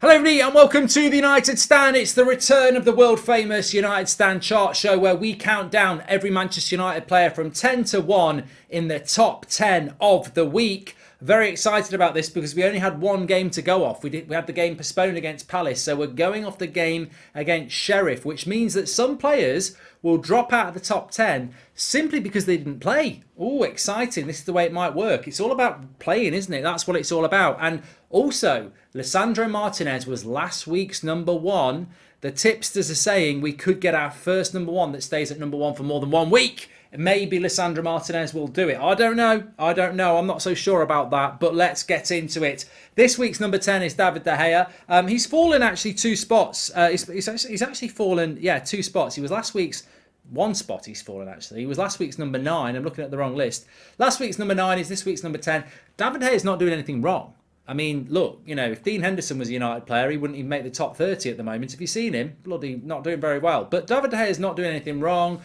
Hello everybody and welcome to the United Stand. It's the return of the world famous United Stand chart show where we count down every Manchester United player from 10 to 1 in the top 10 of the week. Very excited about this because we only had one game to go off. We had the game postponed against Palace, so we're going off the game against Sheriff, which means that some players will drop out of the top 10 simply because they didn't play. Oh, exciting. This is the way it might work. It's all about playing, isn't it? That's what it's all about. And also, Lisandro Martinez was last week's number one. The tipsters are saying we could get our first number one that stays at number one for more than 1 week. Maybe Lisandro Martinez will do it. I don't know. I'm not so sure about that, but let's get into it. This week's number 10 is David De Gea. He's fallen actually 2 spots. He's actually fallen, 2 spots. He was last week's 1 spot he's fallen actually. He was last week's number 9. I'm looking at the wrong list. Last week's number 9 is this week's number 10. David De Gea is not doing anything wrong. I mean, look, if Dean Henderson was a United player, he wouldn't even make the top 30 at the moment. Have you seen him? Bloody not doing very well. But David De Gea is not doing anything wrong.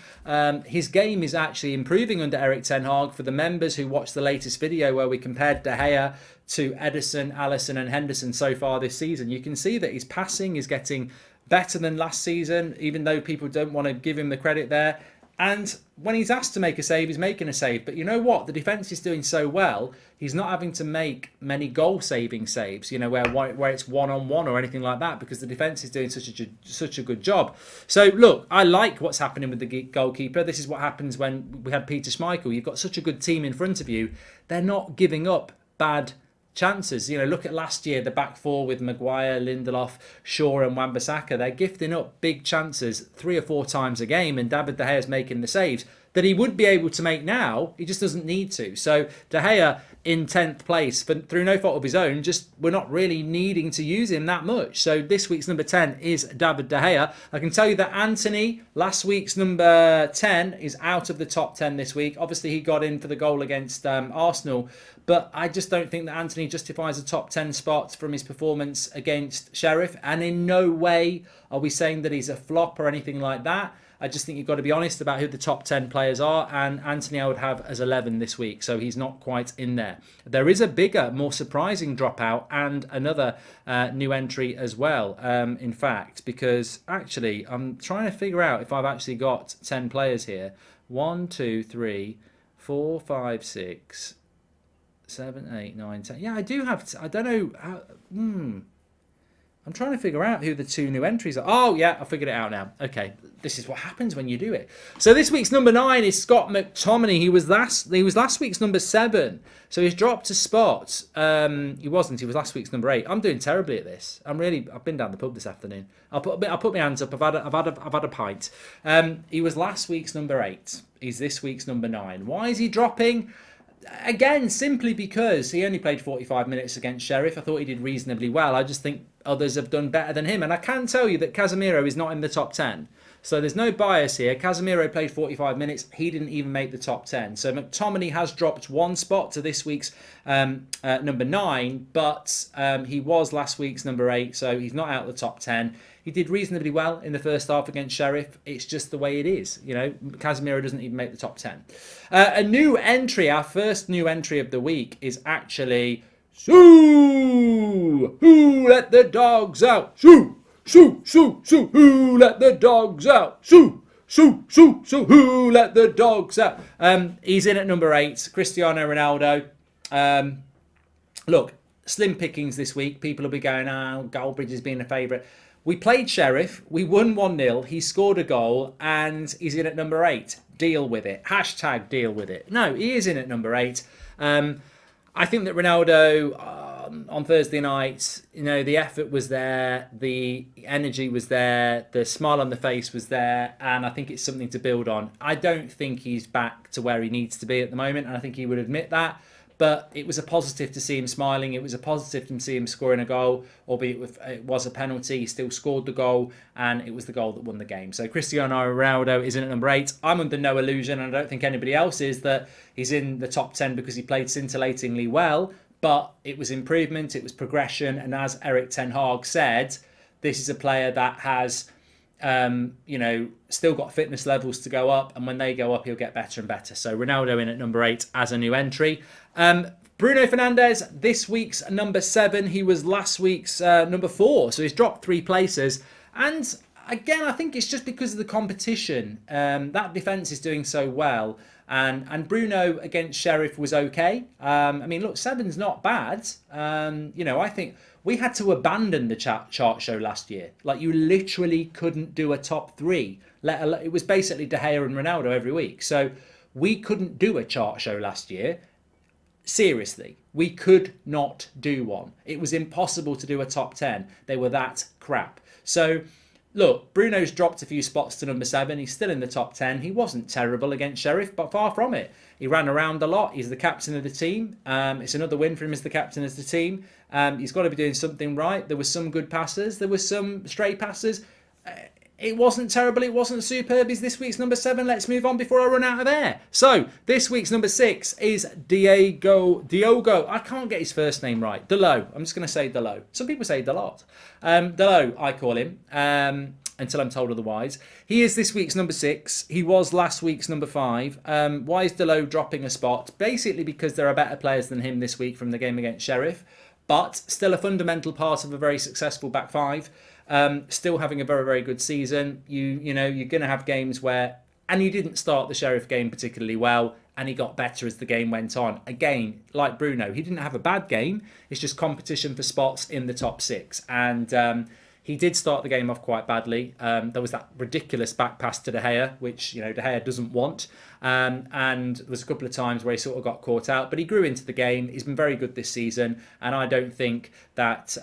His game is actually improving under Erik ten Hag. For the members who watched the latest video where we compared De Gea to Ederson, Alisson and Henderson so far this season, you can see that his passing is getting better than last season, even though people don't want to give him the credit there. And when he's asked to make a save, he's making a save. But you know what? The defence is doing so well, he's not having to make many goal-saving saves, where it's one-on-one or anything like that, because the defence is doing such a good job. So, look, I like what's happening with the goalkeeper. This is what happens when we had Peter Schmeichel. You've got such a good team in front of you. They're not giving up bad chances. Look at last year, the back four with Maguire, Lindelof, Shaw and Wan-Bissaka. They're gifting up big chances 3 or 4 times a game, and David De Gea is making the saves that he would be able to make now. He just doesn't need to. So De Gea in 10th place, but through no fault of his own, just we're not really needing to use him that much. So this week's number 10 is David De Gea. I can tell you that Anthony, last week's number 10, is out of the top 10 this week. Obviously, he got in for the goal against Arsenal, but I just don't think that Anthony justifies a top 10 spot from his performance against Sheriff. And in no way are we saying that he's a flop or anything like that. I just think you've got to be honest about who the top 10 players are. And Anthony I would have as 11 this week. So he's not quite in there. There is a bigger, more surprising dropout and another new entry as well. In fact, because actually I'm trying to figure out if I've actually got 10 players here. 1, 2, 3, 4, 5, 6... 7, 8, 9, 10. Yeah, I do have. I don't know. I'm trying to figure out who the 2 new entries are. Oh, yeah, I figured it out now. Okay, this is what happens when you do it. So this week's number 9 is Scott McTominay. He was last week's number 7. So he's dropped a spot. He wasn't. He was last week's number 8. I'm doing terribly at this. I've been down the pub this afternoon. I'll put my hands up. I've had a pint. He was last week's number 8. He's this week's number 9. Why is he dropping? Again, simply because he only played 45 minutes against Sheriff. I thought he did reasonably well. I just think others have done better than him. And I can tell you that Casemiro is not in the top 10. So there's no bias here. Casemiro played 45 minutes. He didn't even make the top 10. So McTominay has dropped 1 spot to this week's number 9. But he was last week's number 8. So he's not out of the top 10. He did reasonably well in the first half against Sheriff. It's just the way it is. Casemiro doesn't even make the top 10. A new entry, our first new entry of the week, is actually Shoo! Who let the dogs out? Shoo! Shoo! Shoo! Shoo! Who let the dogs out? Shoo! Shoo! Shoo! Shoo! Who let the dogs out? He's in at number 8, Cristiano Ronaldo. Look, slim pickings this week. People will be going, Goldbridge is being a favourite. We played Sheriff, we won 1-0, he scored a goal, and he's in at number 8. Deal with it. # deal with it. No, he is in at number 8. I think that Ronaldo, on Thursday night, the effort was there, the energy was there, the smile on the face was there, and I think it's something to build on. I don't think he's back to where he needs to be at the moment, and I think he would admit that. But it was a positive to see him smiling. It was a positive to see him scoring a goal, albeit it was a penalty. He still scored the goal, and it was the goal that won the game. So Cristiano Ronaldo is in at number 8. I'm under no illusion, and I don't think anybody else is, that he's in the top 10 because he played scintillatingly well. But it was improvement, it was progression, and as Erik ten Hag said, this is a player that has still got fitness levels to go up, and when they go up, he'll get better and better. So Ronaldo in at number 8 as a new entry. Bruno Fernandes, this week's number 7. He was last week's number 4. So he's dropped 3 places. And again, I think it's just because of the competition. That defence is doing so well. And Bruno against Sheriff was okay. I mean, look, 7's not bad. I think we had to abandon the chart show last year. Like, you literally couldn't do a top 3. It was basically De Gea and Ronaldo every week. So we couldn't do a chart show last year. Seriously, we could not do one. It was impossible to do a top 10. They were that crap. So, look, Bruno's dropped a few spots to number 7. He's still in the top 10. He wasn't terrible against Sheriff, but far from it. He ran around a lot. He's the captain of the team. It's another win for him as the captain of the team. He's got to be doing something right. There were some good passes. There were some stray passes. It wasn't terrible. It wasn't superb. He's this week's number 7. Let's move on before I run out of air. So, this week's number 6 is Diogo. I can't get his first name right. Dalot. I'm just going to say Dalot. Some people say Dalot. Dalot, I call him, until I'm told otherwise. He is this week's number 6. He was last week's number 5. Why is Dalot dropping a spot? Basically because there are better players than him this week from the game against Sheriff, but still a fundamental part of a very successful back 5. Still having a very, very good season. You're going to have games where, and he didn't start the Sheriff game particularly well, and he got better as the game went on. Again, like Bruno, he didn't have a bad game. It's just competition for spots in the top 6. And he did start the game off quite badly. There was that ridiculous back pass to De Gea, which De Gea doesn't want. And there was a couple of times where he sort of got caught out, but he grew into the game. He's been very good this season, and I don't think that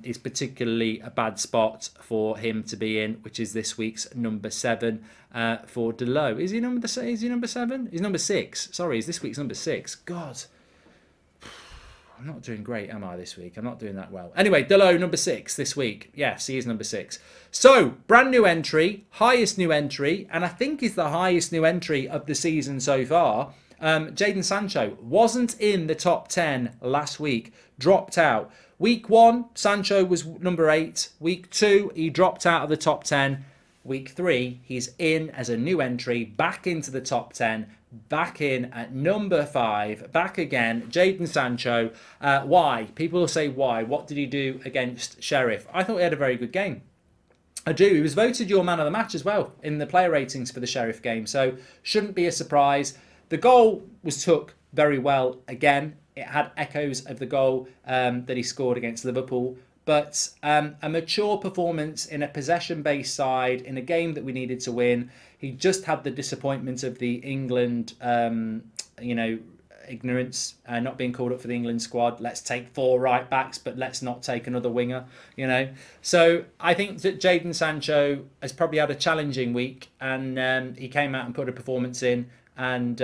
is particularly a bad spot for him to be in, which is this week's number 7 for Dalot. Is he number 7? He's number 6. Sorry, he's this week's number 6. God. I'm not doing great, am I, this week? I'm not doing that well. Anyway, Dalot, number 6 this week. Yes, he is number 6. So, brand new entry, highest new entry, and I think is the highest new entry of the season so far. JADON SANCHO wasn't in the top 10 last week, dropped out. Week 1, SANCHO was number 8. Week 2, he dropped out of the top 10. Week 3, he's in as a new entry, back into the top 10, back in at number 5, back again, JADON SANCHO. Why? People will say why. What did he do against Sheriff? I thought he had a very good game. I do. He was voted your man of the match as well in the player ratings for the Sheriff game, so shouldn't be a surprise. The goal was took very well again. It had echoes of the goal that he scored against Liverpool. But a mature performance in a possession-based side, in a game that we needed to win. He just had the disappointment of the England, ignorance, not being called up for the England squad. Let's take 4 right-backs, but let's not take another winger, So I think that JADON SANCHO has probably had a challenging week, and he came out and put a performance in, and,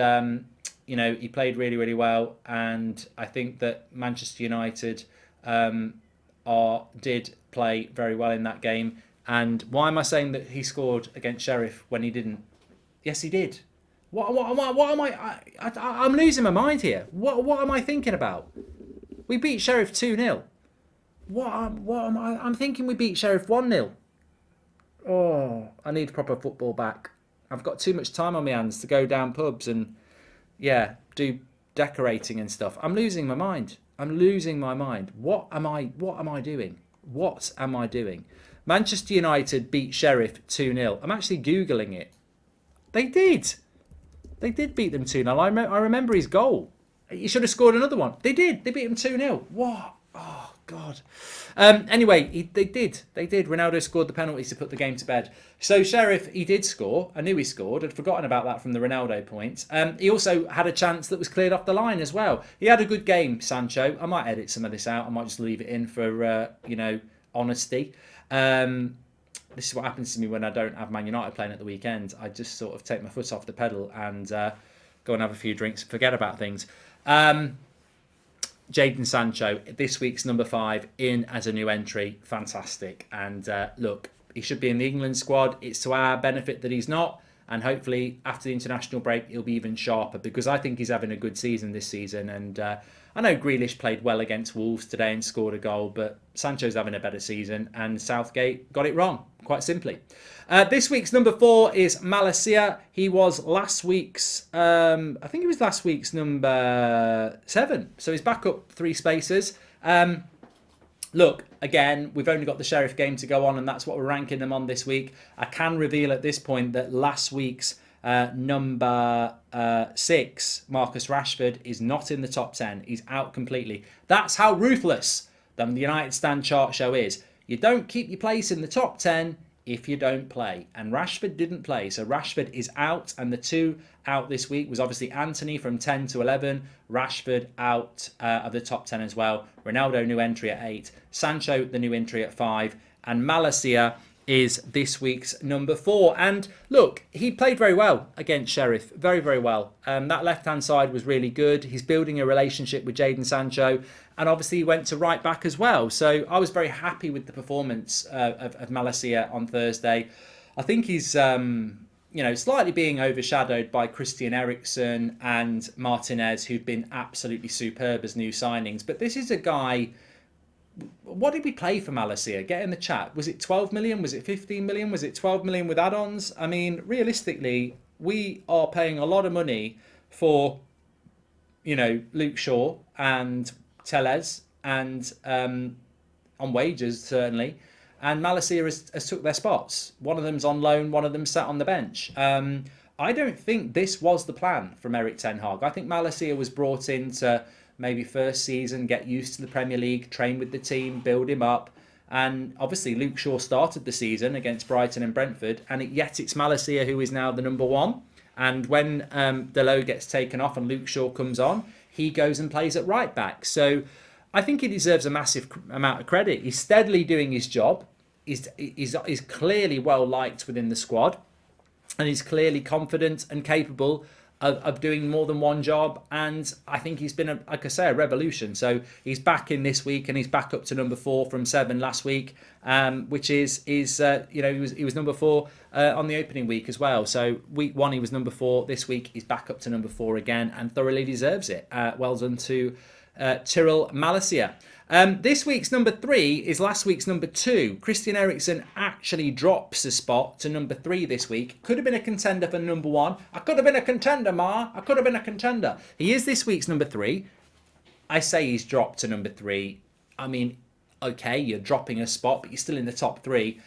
he played really, really well. And I think that Manchester United... did play very well in that game. And why am I saying that he scored against Sheriff when he didn't? Yes, he did. What am I? I'm losing my mind here. What am I thinking about? We beat Sheriff 2-0. What am I? I'm thinking we beat Sheriff 1-0. Oh, I need proper football back. I've got too much time on my hands to go down pubs and do decorating and stuff. I'm losing my mind. What am I doing? What am I doing? Manchester United beat Sheriff 2-0. I'm actually Googling it. They did. They did beat them 2-0. I remember his goal. He should have scored another one. They did. They beat him 2-0. What? Oh, God. Anyway, they did. Ronaldo scored the penalties to put the game to bed. So Sheriff, he did score. I knew he scored. I'd forgotten about that from the Ronaldo points. He also had a chance that was cleared off the line as well. He had a good game, Sancho. I might edit some of this out. I might just leave it in for, honesty. This is what happens to me when I don't have Man United playing at the weekend. I just sort of take my foot off the pedal and go and have a few drinks and forget about things. JADON SANCHO, this week's number 5, in as a new entry. Fantastic. And look, he should be in the England squad. It's to our benefit that he's not. And hopefully after the international break, he'll be even sharper, because I think he's having a good season this season. And I know Grealish played well against Wolves today and scored a goal, but Sancho's having a better season, and Southgate got it wrong, quite simply. This week's number 4 is MALACIA. He was last week's, I think he was last week's number 7. So he's back up 3 spaces. Look, again, we've only got the Sheriff game to go on, and that's what we're ranking them on this week. I can reveal at this point that last week's number 6, Marcus Rashford, is not in the top 10. He's out completely. That's how ruthless the United Stand chart show is. You don't keep your place in the top 10 if you don't play. And Rashford didn't play, so Rashford is out. And the 2 out this week was obviously Anthony from 10 to 11. Rashford out of the top 10 as well. Ronaldo, new entry at 8. Sancho, the new entry at 5. And MALACIA is this week's number 4. And look, he played very well against Sheriff. Very, very well. That left-hand side was really good. He's building a relationship with JADON Sancho. And obviously he went to right back as well. So I was very happy with the performance of MALACIA on Thursday. I think he's slightly being overshadowed by Christian Eriksen and Martinez, who've been absolutely superb as new signings. But this is a guy... What did we play for MALACIA? Get in the chat. Was it 12 million? Was it 15 million? Was it 12 million with add-ons? I mean, realistically, we are paying a lot of money for, Luke Shaw and Telles, and on wages, certainly. And MALACIA has took their spots. One of them's on loan, one of them sat on the bench. I don't think this was the plan from Erik ten Hag. I think MALACIA was brought in to maybe first season, get used to the Premier League, train with the team, build him up. And obviously Luke Shaw started the season against Brighton and Brentford, and yet it's MALACIA who is now the number 1. And when Delo gets taken off and Luke Shaw comes on, he goes and plays at right back. So I think he deserves a massive amount of credit. He's steadily doing his job. He's clearly well liked within the squad, and he's clearly confident and capable of doing more than one job. And I think he's been, a revolution. So he's back in this week, and he's back up to number 4 from 7 last week, which is he was number 4 on the opening week as well. So week 1 he was number 4. This week he's back up to number 4 again, and thoroughly deserves it. Well done to TYRELL MALACIA. This week's number 3 is last week's number 2. Christian Eriksen actually drops a spot to number 3 this week. Could have been a contender for number 1. I could have been a contender, Ma. I could have been a contender. He is this week's number 3. I say he's dropped to number 3. I mean, okay, you're dropping a spot, but you're still in the top 3.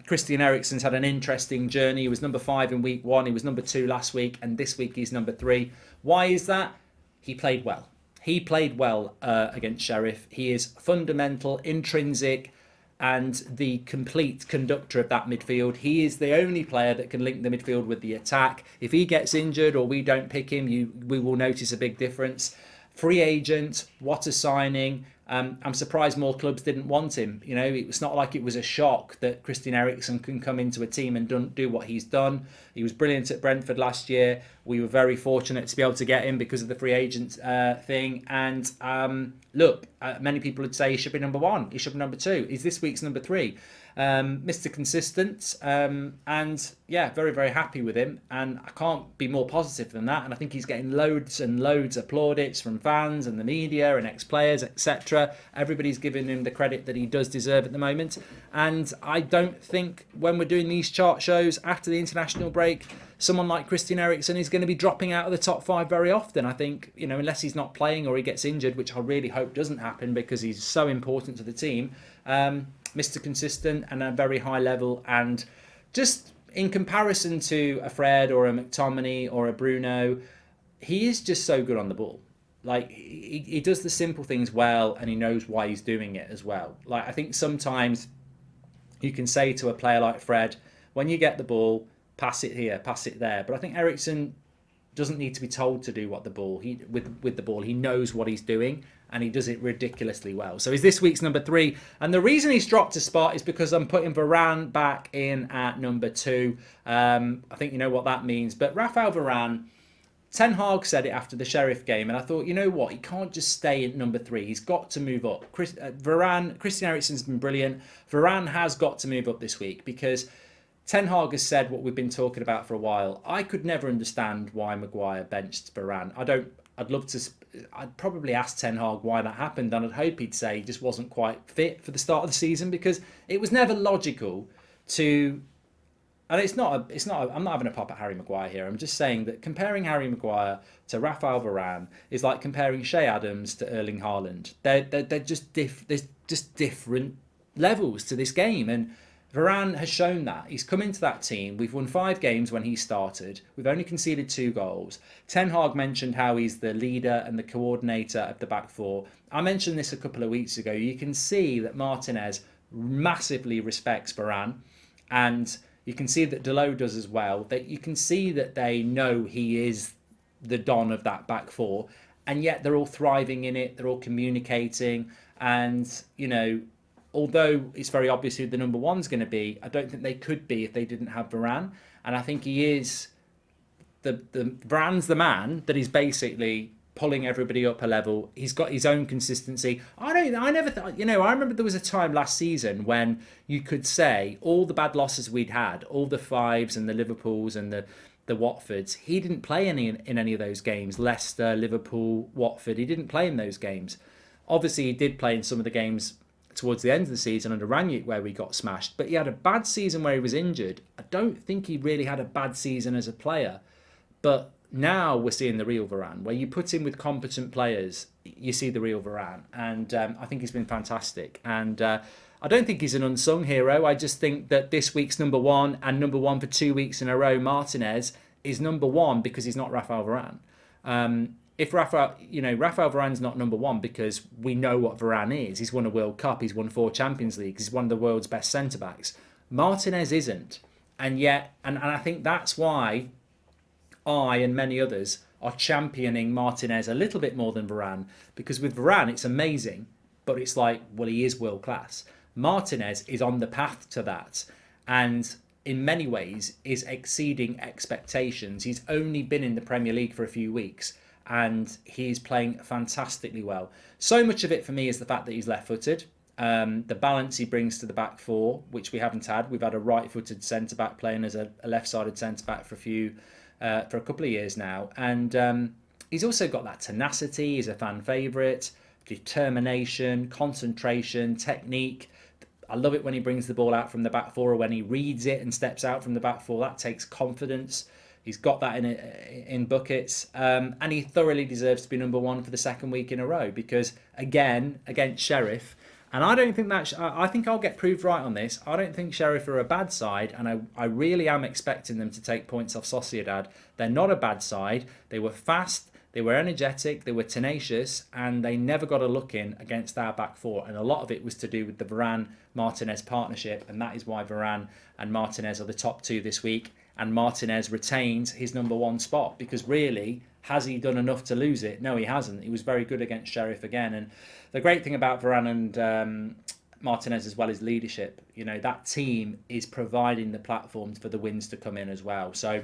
Christian Eriksen's had an interesting journey. He was number 5 in week 1. He was number 2 last week, and this week he's number 3. Why is that? He played well. He played well against Sheriff. He is fundamental, intrinsic, and the complete conductor of that midfield. He is the only player that can link the midfield with the attack. If he gets injured or we don't pick him, we will notice a big difference. Free agent, what a signing. I'm surprised more clubs didn't want him. It's not like it was a shock that Christian Eriksen can come into a team and do what he's done. He was brilliant at Brentford last year. We were very fortunate to be able to get him because of the free agent thing. And look, many people would say he should be number 1. He should be number 2. He's this week's number 3. Mr. Consistent, and yeah, very, very happy with him, and I can't be more positive than that. And I think he's getting loads and loads of plaudits from fans and the media and ex-players, etc. Everybody's giving him the credit that he does deserve at the moment, and I don't think when we're doing these chart shows after the international break, someone like Christian Eriksen is going to be dropping out of the top 5 very often. I think, unless he's not playing or he gets injured, which I really hope doesn't happen because he's so important to the team. Mr. Consistent and a very high level, and just in comparison to a Fred or a McTominay or a Bruno, he is just so good on the ball. Like, he does the simple things well, and he knows why he's doing it as well. Like, I think sometimes you can say to a player like Fred, when you get the ball, pass it here, pass it there. But I think Eriksen doesn't need to be told to do what the ball with the ball. He knows what he's doing, and he does it ridiculously well. So he's this week's number 3. And the reason he's dropped a spot is because I'm putting Varane back in at number 2. I think you know what that means. But Raphael Varane, Ten Hag said it after the Sheriff game, and I thought, you know what, he can't just stay at number 3. He's got to move up. Christian Eriksen's been brilliant. Varane has got to move up this week because Ten Hag has said what we've been talking about for a while. I could never understand why Maguire benched Varane. I'd love to. I'd probably ask Ten Hag why that happened, and I'd hope he'd say he just wasn't quite fit for the start of the season, because it was never logical to. And it's not. I'm not having a pop at Harry Maguire here. I'm just saying that comparing Harry Maguire to Raphael Varane is like comparing Shea Adams to Erling Haaland. They're just there's just different levels to this game, and Varane has shown that. He's come into that team. We've won 5 games when he started. We've only conceded 2 goals. Ten Hag mentioned how he's the leader and the coordinator of the back four. I mentioned this a couple of weeks ago. You can see that Martinez massively respects Varane, and you can see that Delot does as well. That you can see that they know he is the Don of that back four, and yet they're all thriving in it. They're all communicating, and although it's very obvious who the number one's going to be, I don't think they could be if they didn't have Varane. And I think he is the Varane's the man that is basically pulling everybody up a level. He's got his own consistency. I never thought, I remember there was a time last season when you could say all the bad losses we'd had, all the 5s and the Liverpools and the Watfords, he didn't play in any of those games. Leicester, Liverpool, Watford, he didn't play in those games. Obviously, he did play in some of the games towards the end of the season under Rangnick where we got smashed, but he had a bad season where he was injured. I don't think he really had a bad season as a player, but now we're seeing the real Varane. Where you put him with competent players, you see the real Varane, and I think he's been fantastic. And I don't think he's an unsung hero. I just think that this week's number one, and number one for 2 weeks in a row, Martinez, is number one because he's not Raphael Varane. If Raphael Varane's not number one because we know what Varane is. He's won a World Cup. He's won 4 Champions Leagues. He's one of the world's best centre-backs. Martinez isn't. And yet, and I think that's why I and many others are championing Martinez a little bit more than Varane. Because with Varane, it's amazing. But it's like, well, he is world class. Martinez is on the path to that. And in many ways is exceeding expectations. He's only been in the Premier League for a few weeks, and he's playing fantastically well. So much of it for me is the fact that he's left-footed. The balance he brings to the back four, which we haven't had. We've had a right-footed centre-back playing as a left-sided centre-back for a couple of years now. And he's also got that tenacity. He's a fan favourite, determination, concentration, technique. I love it when he brings the ball out from the back four, or when he reads it and steps out from the back four. That takes confidence. He's got that in buckets, and he thoroughly deserves to be number one for the 2nd week in a row, because again against Sheriff, and I don't think that I think I'll get proved right on this. I don't think Sheriff are a bad side, and I really am expecting them to take points off Sociedad. They're not a bad side. They were fast, they were energetic, they were tenacious, and they never got a look in against our back four. And a lot of it was to do with the Varane-Martinez partnership, and that is why Varane and Martinez are the top 2 this week. And Martinez retains his number 1 spot, because really, has he done enough to lose it? No, he hasn't. He was very good against Sheriff again. And the great thing about Varane and Martinez as well is leadership. That team is providing the platforms for the wins to come in as well. So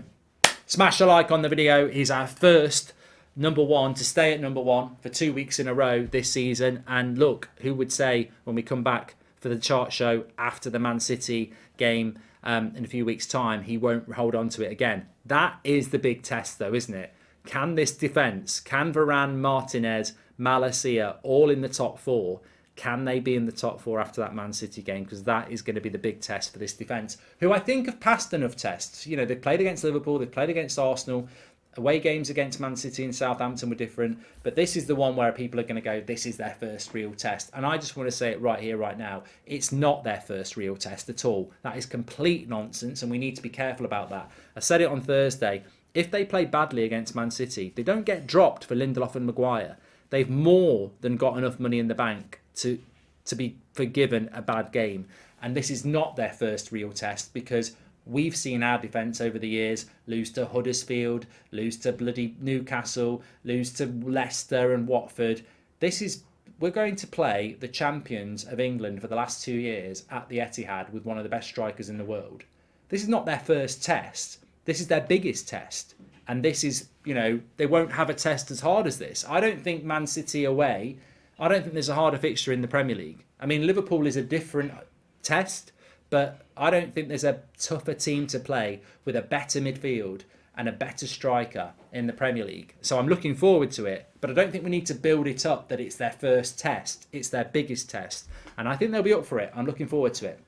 smash a like on the video. He's our first number 1 to stay at number 1 for 2 weeks in a row this season. And look, who would say when we come back for the chart show after the Man City game in a few weeks' time, he won't hold on to it again. That is the big test, though, isn't it? Can this defence, can Varane, Martinez, MALACIA, all in the top 4, can they be in the top 4 after that Man City game? Because that is going to be the big test for this defence, who I think have passed enough tests. They've played against Liverpool, they've played against Arsenal. Away games against Man City and Southampton were different, but this is the one where people are going to go, this is their first real test. And I just want to say it right here, right now. It's not their first real test at all. That is complete nonsense, and we need to be careful about that. I said it on Thursday. If they play badly against Man City, they don't get dropped for Lindelof and Maguire. They've more than got enough money in the bank to be forgiven a bad game. And this is not their first real test, because we've seen our defence over the years lose to Huddersfield, lose to bloody Newcastle, lose to Leicester and Watford. We're going to play the champions of England for the last 2 years at the Etihad with one of the best strikers in the world. This is not their first test. This is their biggest test. And this is, they won't have a test as hard as this. I don't think Man City away, I don't think there's a harder fixture in the Premier League. I mean, Liverpool is a different test, but I don't think there's a tougher team to play with a better midfield and a better striker in the Premier League. So I'm looking forward to it, but I don't think we need to build it up that it's their first test. It's their biggest test, and I think they'll be up for it. I'm looking forward to it.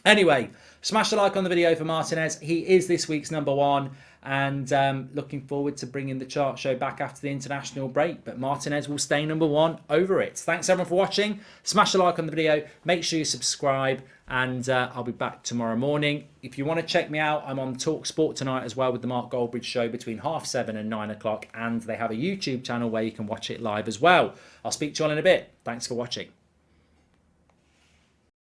Anyway, smash a like on the video for Martinez. He is this week's #1, and looking forward to bringing the chart show back after the international break. But Martinez will stay #1 over it. Thanks everyone for watching. Smash a like on the video. Make sure you subscribe, and I'll be back tomorrow morning. If you want to check me out, I'm on TalkSport tonight as well with the Mark Goldbridge show between 7:30 and 9 o'clock, and they have a YouTube channel where you can watch it live as well. I'll speak to you all in a bit. Thanks for watching.